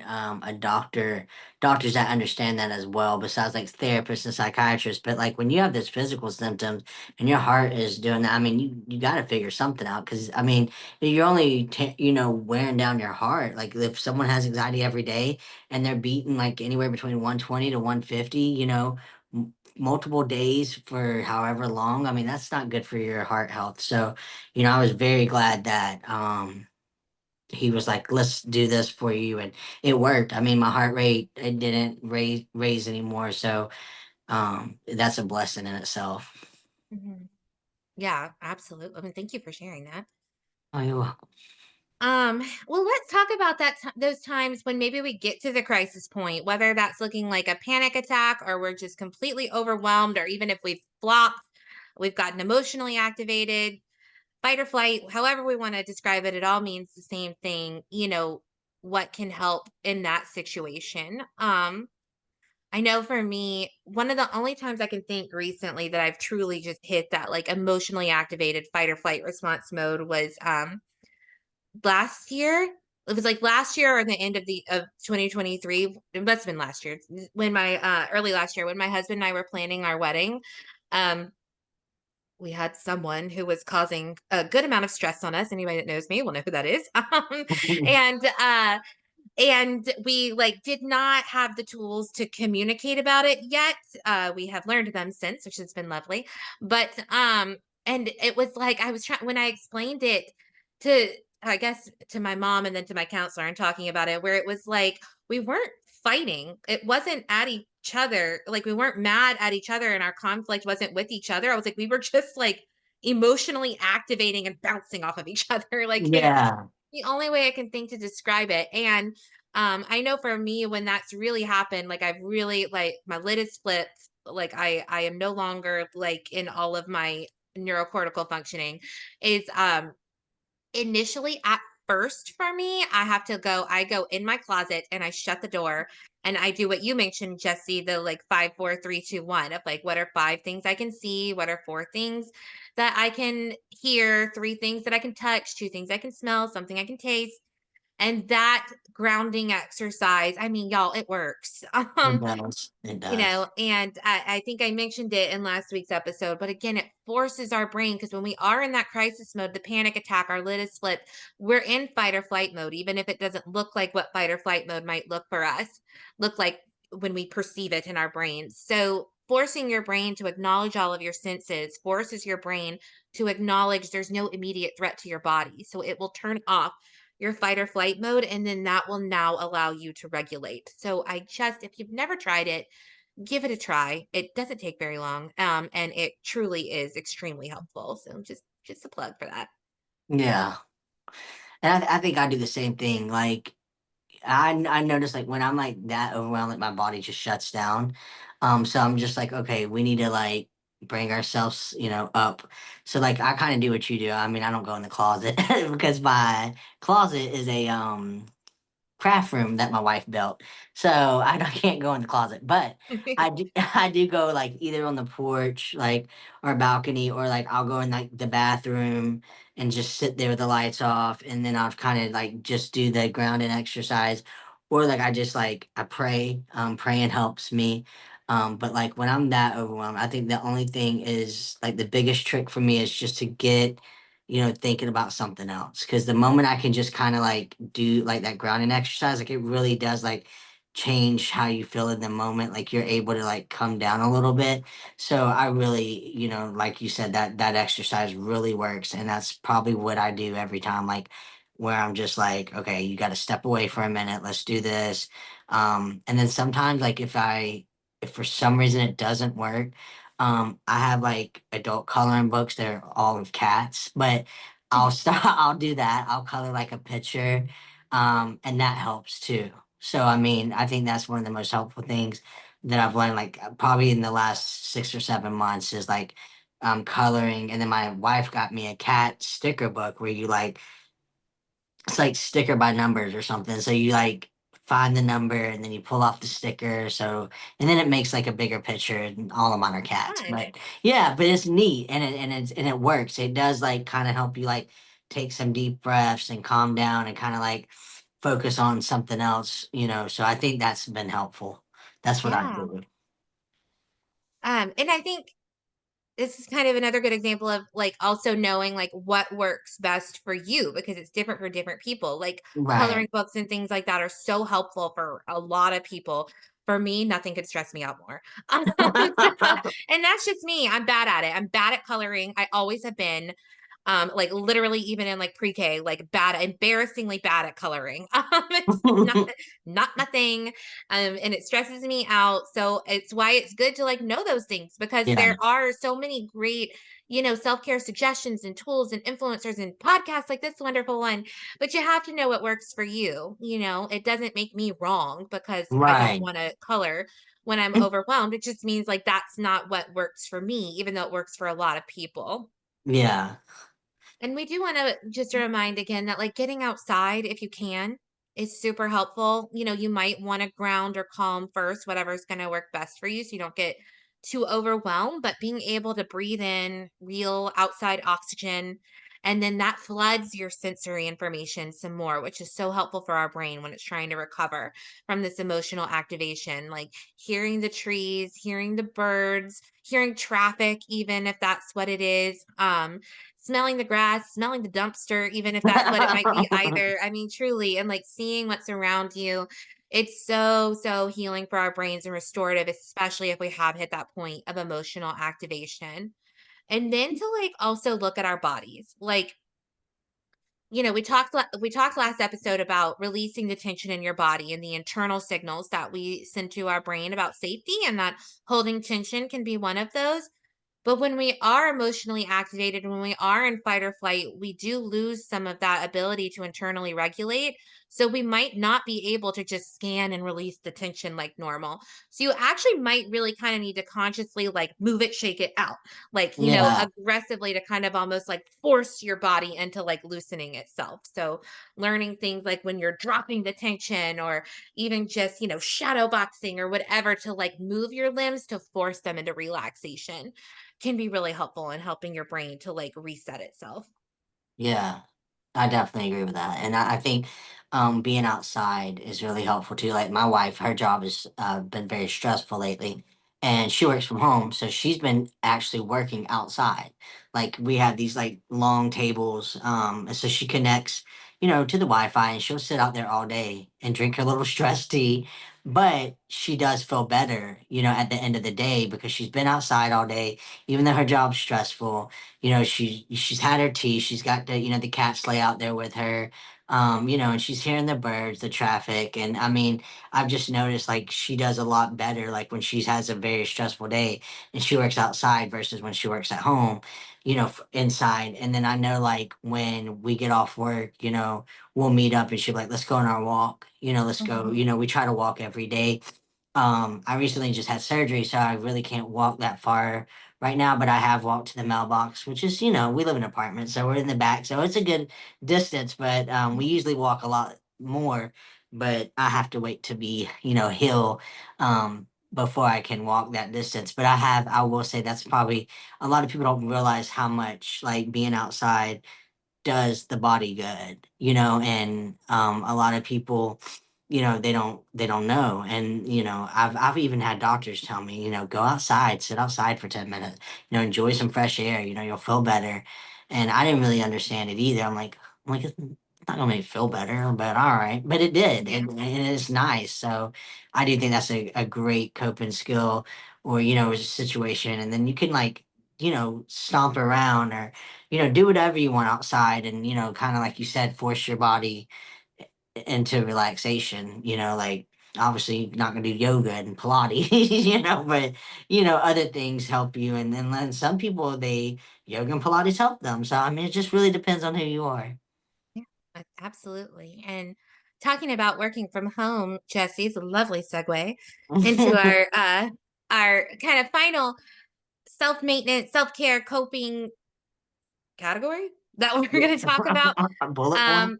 doctors that understand that as well, besides like therapists and psychiatrists. But like when you have those physical symptoms and your heart is doing that, I mean, you got to figure something out because I mean, you're only wearing down your heart. Like if someone has anxiety every day and they're beating like anywhere between 120 to 150, multiple days for however long. I mean, that's not good for your heart health. So, I was very glad that he was like, "Let's do this for you," and it worked. I mean, my heart rate it didn't raise anymore, so that's a blessing in itself. Mhm. Yeah, absolutely. I mean, thank you for sharing that. Oh, you're welcome. Well, let's talk about those times when maybe we get to the crisis point, whether that's looking like a panic attack or we're just completely overwhelmed, or even if we've flopped, we've gotten emotionally activated, fight or flight, however we want to describe it, it all means the same thing, what can help in that situation. I know for me, one of the only times I can think recently that I've truly just hit that like emotionally activated fight or flight response mode was last year. It was like last year or the end of 2023. It must have been last year when my early last year when my husband and I were planning our wedding. Um, we had someone who was causing a good amount of stress on us. Anybody that knows me will know who that is. And we like did not have the tools to communicate about it yet. We have learned them since, which has been lovely. But and it was like I was trying when I explained it to I guess to my mom and then to my counselor and talking about it, where it was like we weren't fighting. It wasn't at each other. Like we weren't mad at each other and our conflict wasn't with each other. I was like, we were just like emotionally activating and bouncing off of each other. Like it's Yeah, the only way I can think to describe it. And I know for me when that's really happened, like I've really like my lid is split. Like I am no longer like in all of my neurocortical functioning. Is initially at first for me, I go in my closet and I shut the door and I do what you mentioned, Jesse, the like 5, 4, 3, 2, 1 of like what are 5 things I can see, what are 4 things that I can hear, 3 things that I can touch, 2 things I can smell, something I can taste. And that grounding exercise, I mean, y'all, it works. it does. It does. And I think I mentioned it in last week's episode, but again, it forces our brain because when we are in that crisis mode, the panic attack, our lid is split, we're in fight or flight mode, even if it doesn't look like what fight or flight mode might look like when we perceive it in our brains. So forcing your brain to acknowledge all of your senses forces your brain to acknowledge there's no immediate threat to your body. So it will turn off your fight or flight mode, and then that will now allow you to regulate. So if you've never tried it, give it a try. It doesn't take very long, and it truly is extremely helpful. So just a plug for that. Yeah, and I think I do the same thing. Like I notice like when I'm like that overwhelmed, like my body just shuts down. So I'm just like, okay, we need to like bring ourselves, up. So like I kind of do what you do. I mean, I don't go in the closet because my closet is a craft room that my wife built. So can't go in the closet, but I do I do go like either on the porch, like or balcony, or like I'll go in like the bathroom and just sit there with the lights off, and then I'll kind of like just do the grounding exercise, or like I just like I pray. Praying helps me. But like when I'm that overwhelmed, I think the only thing is like the biggest trick for me is just to get thinking about something else. Because the moment I can just kind of like do like that grounding exercise, like it really does like change how you feel in the moment. Like you're able to like come down a little bit. So I really, like you said, that exercise really works. And that's probably what I do every time, like where I'm just like, okay, you got to step away for a minute. Let's do this. And then sometimes like if for some reason it doesn't work, I have like adult coloring books. They're all of cats, but I'll start. I'll do that. I'll color like a picture, and that helps too. So I mean, I think that's one of the most helpful things. that I've learned, like probably in the last 6 or 7 months, is like coloring. And then my wife got me a cat sticker book where you like it's like sticker by numbers or something. So you like find the number and then you pull off the sticker. So and then it makes like a bigger picture, and all of mine are cats. Fun. But yeah, but it's neat and it works. It does like kind of help you like take some deep breaths and calm down and kind of like focus on something else, you know. So I think that's been helpful. That's what I Yeah. do. And I think this is kind of another good example of like also knowing like what works best for you because it's different for different people. Like Right. coloring books and things like that are so helpful for a lot of people. For me, nothing could stress me out more. And that's just me. I'm bad at it. I'm bad at coloring. I always have been. Like literally even in like pre-K, like bad, embarrassingly bad at coloring. It's not my thing. And it stresses me out. So it's why it's good to like know those things because Yeah. there are so many great, self-care suggestions and tools and influencers and podcasts like this wonderful one. But you have to know what works for you. It doesn't make me wrong because I don't Right. want to color when I'm overwhelmed. It just means like that's not what works for me, even though it works for a lot of people. Yeah. And we do want to just remind again that like getting outside if you can is super helpful. You might want to ground or calm first, whatever's going to work best for you so you don't get too overwhelmed, but being able to breathe in real outside oxygen and then that floods your sensory information some more, which is so helpful for our brain when it's trying to recover from this emotional activation, like hearing the trees, hearing the birds, hearing traffic, even if that's what it is. Smelling the grass, smelling the dumpster, even if that's what it might be either. I mean, truly, and like seeing what's around you, it's so, so healing for our brains and restorative, especially if we have hit that point of emotional activation. And then to like also look at our bodies. Like, we talked last episode about releasing the tension in your body and the internal signals that we send to our brain about safety and that holding tension can be one of those. But when we are emotionally activated, when we are in fight or flight, we do lose some of that ability to internally regulate. So we might not be able to just scan and release the tension like normal. So you actually might really kind of need to consciously like move it, shake it out, like, Yeah. aggressively to kind of almost like force your body into like loosening itself. So learning things like when you're dropping the tension or even just, shadow boxing or whatever to like move your limbs to force them into relaxation can be really helpful in helping your brain to like reset itself. Yeah. I definitely agree with that, and I think being outside is really helpful too. Like my wife, her job has been very stressful lately, and she works from home, so she's been actually working outside. Like we have these like long tables, and so she connects, to the Wi-Fi, and she'll sit out there all day and drink her little stress tea. But she does feel better, at the end of the day because she's been outside all day, even though her job's stressful. She's had her tea, she's got the cats lay out there with her, and she's hearing the birds, the traffic, and I mean, I've just noticed like she does a lot better like when she has a very stressful day and she works outside versus when she works at home, inside. And then I know like when we get off work, we'll meet up and she'll be like, let's go on our walk, let's go, Mhm. we try to walk every day. I recently just had surgery, so I really can't walk that far right now, but I have walked to the mailbox, which is, we live in an apartment, so we're in the back, so it's a good distance, but we usually walk a lot more, but I have to wait to be, heal before I can walk that distance. But I will say that's probably a lot of people don't realize how much like being outside does the body good, and a lot of people, they don't know. And, I've even had doctors tell me, go outside, sit outside for 10 minutes, enjoy some fresh air, you'll feel better. And I didn't really understand it either. I'm like, it's not gonna make me feel better, but all right. But it did, Yeah. and it's nice. So I do think that's a great coping skill or, a situation. And then you can like, stomp around or do whatever you want outside and, kind of like you said, force your body into relaxation, like obviously not gonna do yoga and Pilates, but other things help you. And then some people they yoga and Pilates help them. So I mean it just really depends on who you are. Yeah, absolutely. And talking about working from home, Jesse, is a lovely segue into our kind of final self-maintenance, self-care, coping category that we're going to talk about. Bullet point. Um,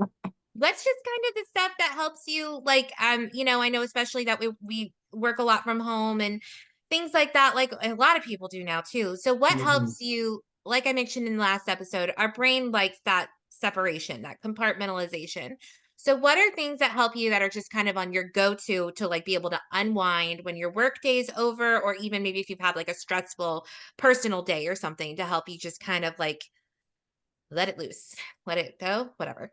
let's just kind of the stuff that helps you, like, I know especially that we work a lot from home and things like that, like a lot of people do now too. So what Mhm. helps you, like I mentioned in the last episode, our brain likes that separation, that compartmentalization. So what are things that help you that are just kind of on your go-to to like be able to unwind when your work day is over, or even maybe if you've had like a stressful personal day or something to help you just kind of like let it loose, let it go, whatever.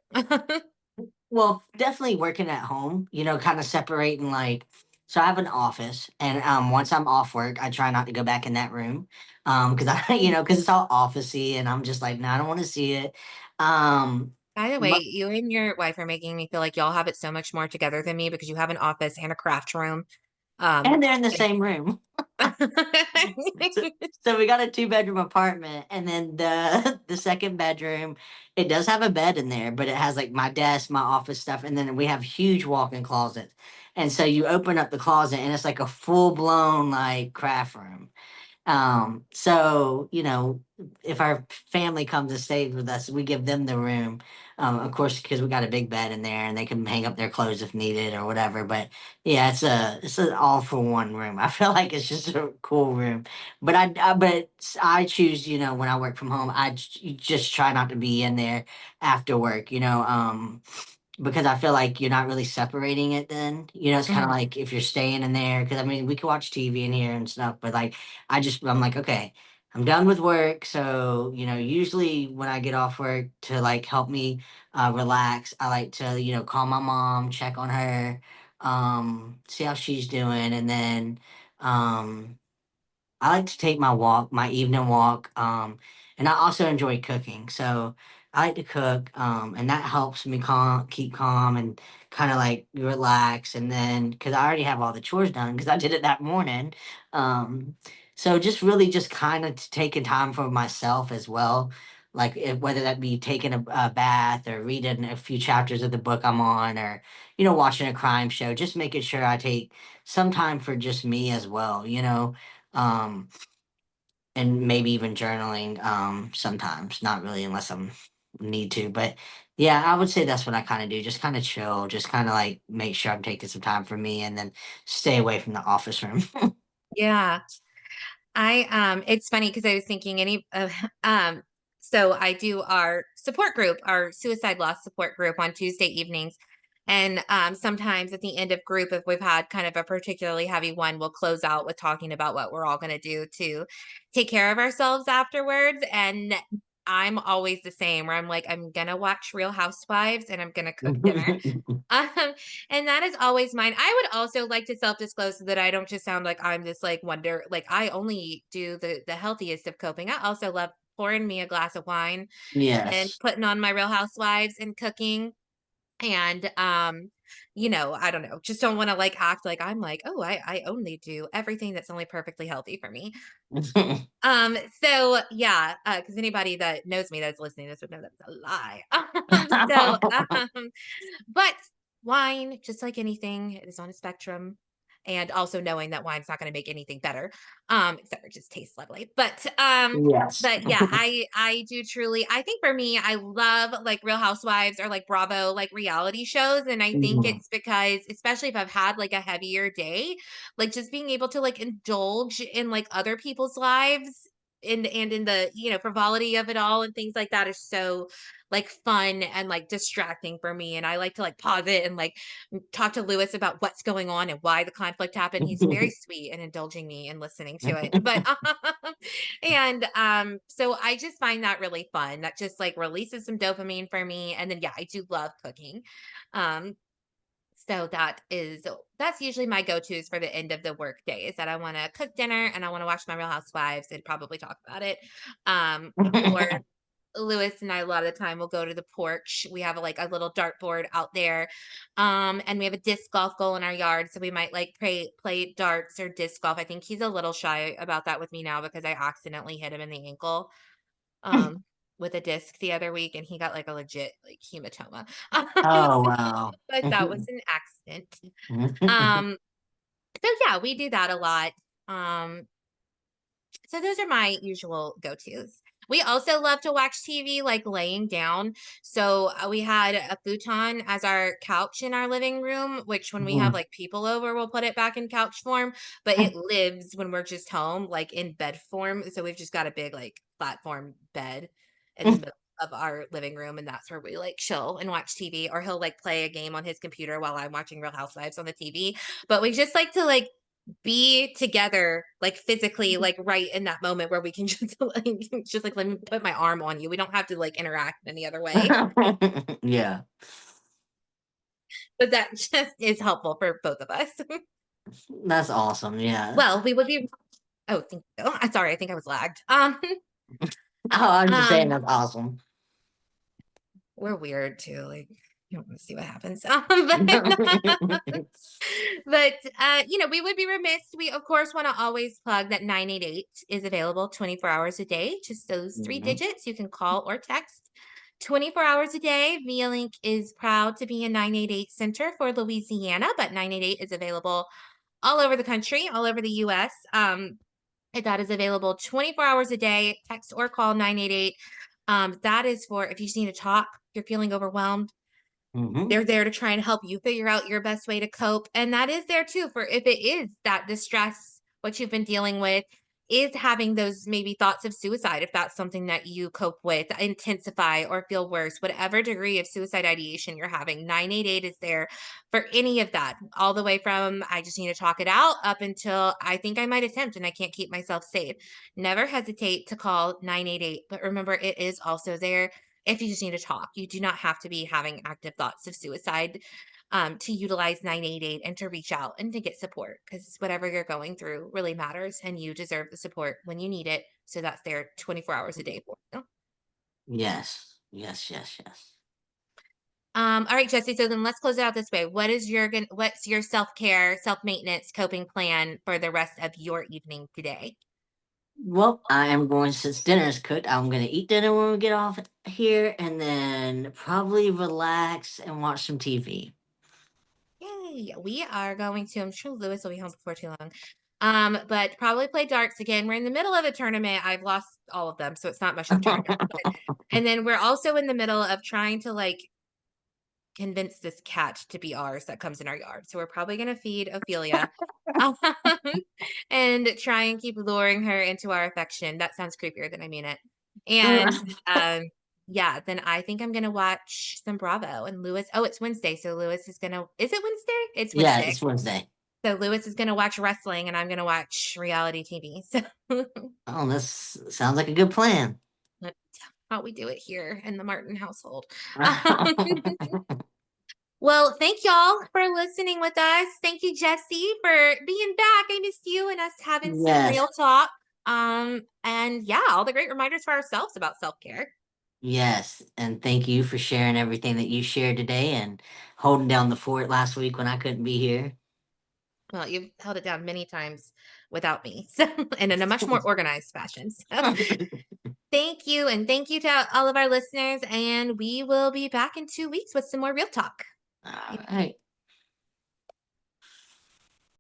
Well, definitely working at home, kind of separating like so I have an office and once I'm off work, I try not to go back in that room. Because I because it's all officey and I'm just like, no, I don't want to see it. Um By the way, but you and your wife are making me feel like y'all have it so much more together than me because you have an office and a craft room. Um, and they're in the and same room. So, so we got a two-bedroom apartment, and then the the second bedroom, it does have a bed in there, but it has like my desk, my office stuff, and then we have huge walk-in closets. And so you open up the closet, and it's like a full-blown like craft room. So, if our family comes and stays with us, we give them the room. Of course, because we got a big bed in there and they can hang up their clothes if needed or whatever. But yeah, it's an all for one room. I feel like it's just a cool room. But I choose, when I work from home, just try not to be in there after work, because I feel like you're not really separating it then. It's kind of Mhm. like if you're staying in there, because I mean, we can watch TV in here and stuff, but like, I'm like, okay, I'm done with work. So, usually when I get off work to like help me relax, I like to, call my mom, check on her, see how she's doing. And then, um, I like to take my evening walk, and I also enjoy cooking. So I like to cook, and that helps me keep calm and kind of like relax. And then, because I already have all the chores done, because I did it that morning. Um, so just really just kind of taking time for myself as well. Like whether that be taking a bath or reading a few chapters of the book I'm on, or watching a crime show, just making sure I take some time for just me as well. Um, and maybe even journaling sometimes, not really unless I'm need to, but yeah, I would say that's what I kind of do. Just kind of chill, just kind of like make sure I'm taking some time for me and then stay away from the office room. Yeah. It's funny because I was thinking um, so I do our support group, our suicide loss support group on Tuesday evenings. And sometimes at the end of group, if we've had kind of a particularly heavy one, we'll close out with talking about what we're all going to do to take care of ourselves afterwards. And I'm always the same, where I'm like, I'm going to watch Real Housewives and I'm going to cook dinner. Um, and that is always mine. I would also like to self-disclose so that I don't just sound like I'm this like wonder, like I only do the healthiest of coping. I also love pouring me a glass of wine and Yes. putting on my Real Housewives and cooking. And I don't know, just don't want to like act like I'm like, oh, I only do everything that's only perfectly healthy for me. So yeah, because anybody that knows me that's listening to this would know that's a lie. But wine, just like anything, is on a spectrum. And also knowing that wine's not going to make anything better, except for it just tastes lovely. Yes. But yeah, I do truly. I think for me, I love like Real Housewives or like Bravo, like reality shows, and I think Mhm. it's because, especially if I've had like a heavier day, like just being able to like indulge in like other people's lives and in the frivolity of it all and things like that is so like fun and like distracting for me. And I like to like pause it and like talk to Lewis about what's going on and why the conflict happened. He's very sweet and indulging me and listening to it. But and so I just find that really fun. That just like releases some dopamine for me. And then yeah, I do love cooking. Um so that's usually my go-tos for the end of the work day is that I want to cook dinner and I want to watch my Real Housewives and probably talk about it. Or Lewis and I a lot of the time will go to the porch. We have like a little dartboard out there. And we have a disc golf goal in our yard. So we might like play darts or disc golf. I think he's a little shy about that with me now because I accidentally hit him in the ankle. Um with a disc the other week, and he got, like, a legit, like, hematoma. Oh, wow. But that was an accident. Um, so, yeah, we do that a lot. Um, so those are my usual go-tos. We also love to watch TV, like, laying down. So, we had a futon as our couch in our living room, which when we have, Mhm. like, people over, we'll put it back in couch form, but it lives when we're just home, like, in bed form. So we've just got a big, like, platform bed in the middle of our living room, and that's where we, like, chill and watch TV, or he'll, like, play a game on his computer while I'm watching Real Housewives on the TV. But we just like to, like, be together, like, physically, like, right in that moment where we can just, like just, like, "Let me put my arm on you." We don't have to, like, interact any other way, Yeah, but that just is helpful for both of us. that's awesome, yeah. Well, we would be oh, thank you. I'm sorry, I think I was lagged. Oh, I'm just saying Um, that's awesome. we're weird too, like, you don't wanna see what happens. But you know, we would be remiss. We, of course, want to always plug that 988 is available 24 hours a day. Just those three Mhm, digits you can call or text 24 hours a day. ViaLink is proud to be a 988 center for Louisiana, but 988 is available all over the country, all over the US. And that is available 24 hours a day. Text or call 988. That is for if you just need to talk, you're feeling overwhelmed, mhm, they're there to try and help you figure out your best way to cope, and that is there too for if it is that distress, what you've been dealing with is having those maybe thoughts of suicide, if that's something that you cope with, intensify or feel worse, whatever degree of suicide ideation you're having, 988 is there for any of that, all the way from, "I just need to talk it out," up until, "I think I might attempt and I can't keep myself safe." Never hesitate to call 988, but remember, it is also there if you just need to talk. You do not have to be having active thoughts of suicide to utilize 988 and to reach out and to get support, because whatever you're going through really matters and you deserve the support when you need it. So that's there 24 hours a day for you. yes, yes, yes, yes. All right, Jesse. So then let's close it out this way. What's your self-care, self-maintenance coping plan for the rest of your evening today? Well, I am going since dinner is cooked, I'm gonna eat dinner when we get off here, and then probably relax and watch some TV. Yay! We are going to, I'm sure Lewis will be home before too long. But probably play darts again. We're in the middle of a tournament. I've lost all of them, so it's not much of a tournament. But and then we're also in the middle of trying to like convince this cat to be ours that comes in our yard. So we're probably gonna feed Ophelia. um, and try and keep luring her into our affection. That sounds creepier than I mean it. And um yeah, then I think I'm gonna watch some Bravo and Lewis. Oh, it's Wednesday, so Lewis is gonna, is it Wednesday? It's Yeah, Wednesday. it's Wednesday. So Lewis is gonna watch wrestling and I'm gonna watch reality TV. So Oh, this sounds like a good plan. that's how we do it here in the Martin household. Um, well, thank y'all for listening with us. Thank you, Jesse, for being back. I missed you and us having some Yes, real talk. And yeah, all the great reminders for ourselves about self-care. yes, and thank you for sharing everything that you shared today and holding down the fort last week when I couldn't be here. Well, you've held it down many times without me, so and in a much more organized fashion. So thank you, and thank you to all of our listeners. And we will be back in 2 weeks with some more real talk. All right.